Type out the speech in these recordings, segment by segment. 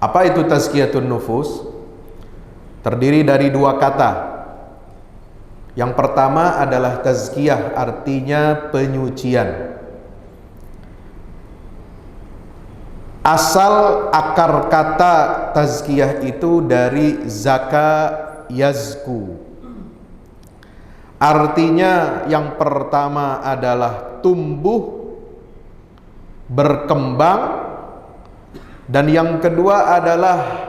Apa itu tazkiyatun nufus? Terdiri dari dua kata. Yang pertama adalah tazkiyah, artinya penyucian. Asal akar kata tazkiyah itu dari zaka yazku. Artinya yang pertama adalah tumbuh, berkembang, dan yang kedua adalah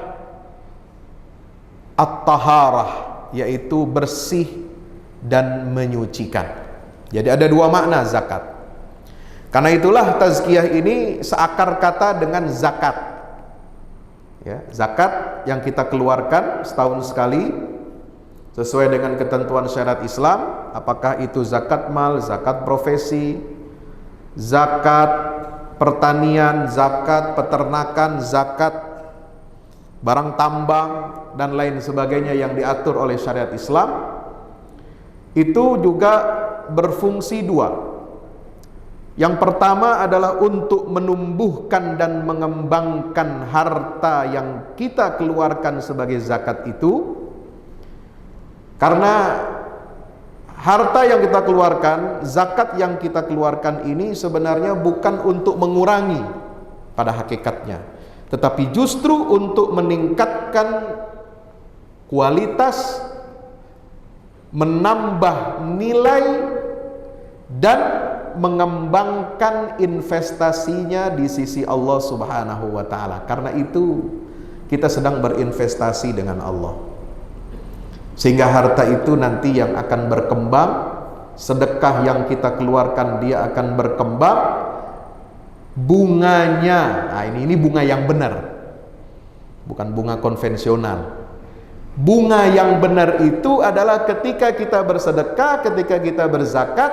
at-taharah, yaitu bersih dan menyucikan. Jadi ada dua makna zakat. Karena itulah tazkiyah ini seakar kata dengan zakat. Ya, zakat yang kita keluarkan setahun sekali sesuai dengan ketentuan syariat Islam, apakah itu zakat mal, zakat profesi, zakat pertanian, zakat peternakan, zakat barang tambang dan lain sebagainya yang diatur oleh syariat Islam, itu juga berfungsi dua. Yang pertama adalah untuk menumbuhkan dan mengembangkan harta yang kita keluarkan sebagai zakat itu. Karena harta yang kita keluarkan, zakat yang kita keluarkan ini sebenarnya bukan untuk mengurangi pada hakikatnya, tetapi justru untuk meningkatkan kualitas, menambah nilai, dan mengembangkan investasinya di sisi Allah Subhanahu wa Ta'ala. Karena itu kita sedang berinvestasi dengan Allah, sehingga harta itu nanti yang akan berkembang. Sedekah yang kita keluarkan dia akan berkembang. Bunganya, nah ini bunga yang benar, bukan bunga konvensional. Bunga yang benar itu adalah ketika kita bersedekah, ketika kita berzakat,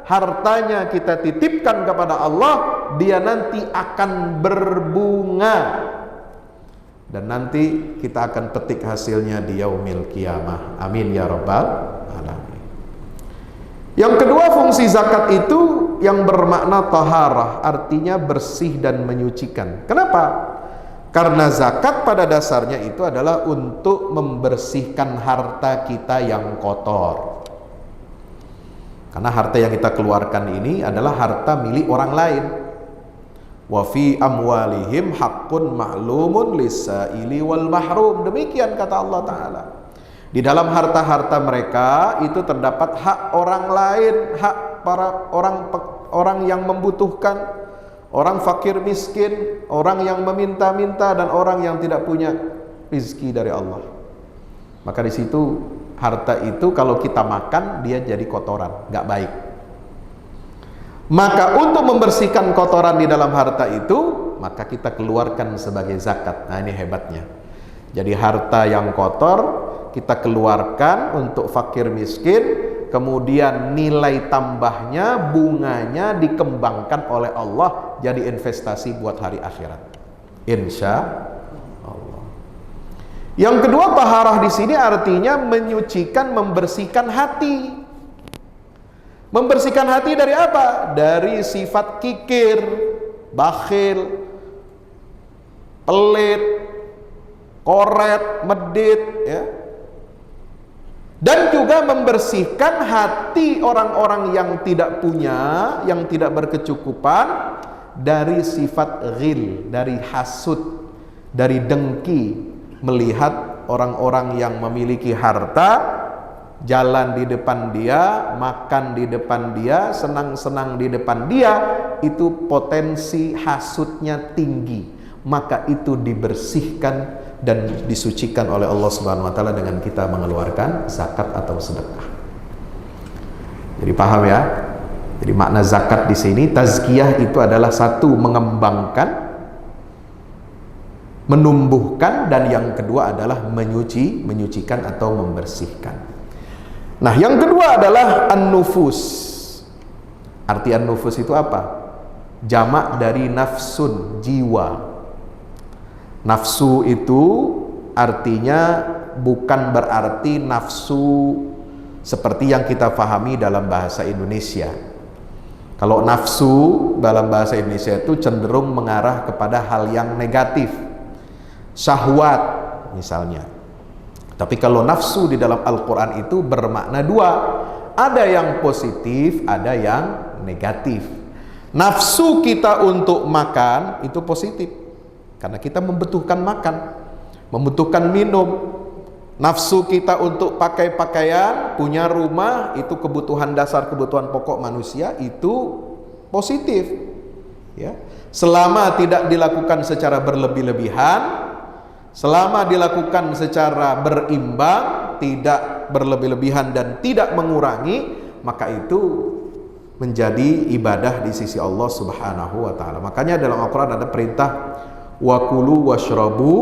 hartanya kita titipkan kepada Allah, dia nanti akan berbunga, dan nanti kita akan petik hasilnya di yaumil qiyamah. Amin ya rabbal alamin. Yang kedua, fungsi zakat itu yang bermakna taharah, artinya bersih dan menyucikan. Kenapa? Karena zakat pada dasarnya itu adalah untuk membersihkan harta kita yang kotor. Karena harta yang kita keluarkan ini adalah harta milik orang lain. Wa fi amwalihim haqqun ma'lumun lis-sa'ili wal mahrum. Demikian kata Allah Ta'ala. Di dalam harta-harta mereka itu terdapat hak orang lain, hak para orang yang membutuhkan, orang fakir miskin, orang yang meminta-minta, dan orang yang tidak punya rezeki dari Allah. Maka di situ harta itu kalau kita makan dia jadi kotoran, nggak baik. Maka untuk membersihkan kotoran di dalam harta itu, maka kita keluarkan sebagai zakat. Nah ini hebatnya. Jadi harta yang kotor kita keluarkan untuk fakir miskin, kemudian nilai tambahnya, bunganya dikembangkan oleh Allah jadi investasi buat hari akhirat. Insya Allah. Yang kedua, taharah di sini artinya menyucikan, membersihkan hati. Membersihkan hati dari apa? Dari sifat kikir, bakhil, pelit, koret, medit, ya. Dan juga membersihkan hati orang-orang yang tidak punya, yang tidak berkecukupan, dari sifat ghil, dari hasud, dari dengki, melihat orang-orang yang memiliki harta jalan di depan dia, makan di depan dia, senang-senang di depan dia, itu potensi hasudnya tinggi. Maka itu dibersihkan dan disucikan oleh Allah Subhanahu wa Ta'ala dengan kita mengeluarkan zakat atau sedekah. Jadi paham ya? Jadi makna zakat di sini, tazkiyah itu adalah satu, mengembangkan, menumbuhkan, dan yang kedua adalah menyucikan atau membersihkan. Nah, yang kedua adalah an-nufus. Arti an-nufus itu apa? Jamak dari nafsun, jiwa. Nafsu itu artinya bukan berarti nafsu seperti yang kita pahami dalam bahasa Indonesia. Kalau nafsu dalam bahasa Indonesia itu cenderung mengarah kepada hal yang negatif, syahwat misalnya. Tapi kalau nafsu di dalam Al-Quran itu bermakna dua. Ada yang positif, ada yang negatif. Nafsu kita untuk makan itu positif, karena kita membutuhkan makan, membutuhkan minum. Nafsu kita untuk pakai pakaian, punya rumah, itu kebutuhan dasar, kebutuhan pokok manusia, itu positif. Ya. Selama tidak dilakukan secara berlebih-lebihan, selama dilakukan secara berimbang, tidak berlebih-lebihan dan tidak mengurangi, maka itu menjadi ibadah di sisi Allah Subhanahu wa taala. Makanya dalam Al-Qur'an ada perintah wa kulu washrabu,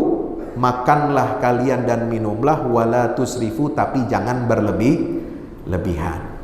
makanlah kalian dan minumlah, wala tusrifu, tapi jangan berlebih-lebihan.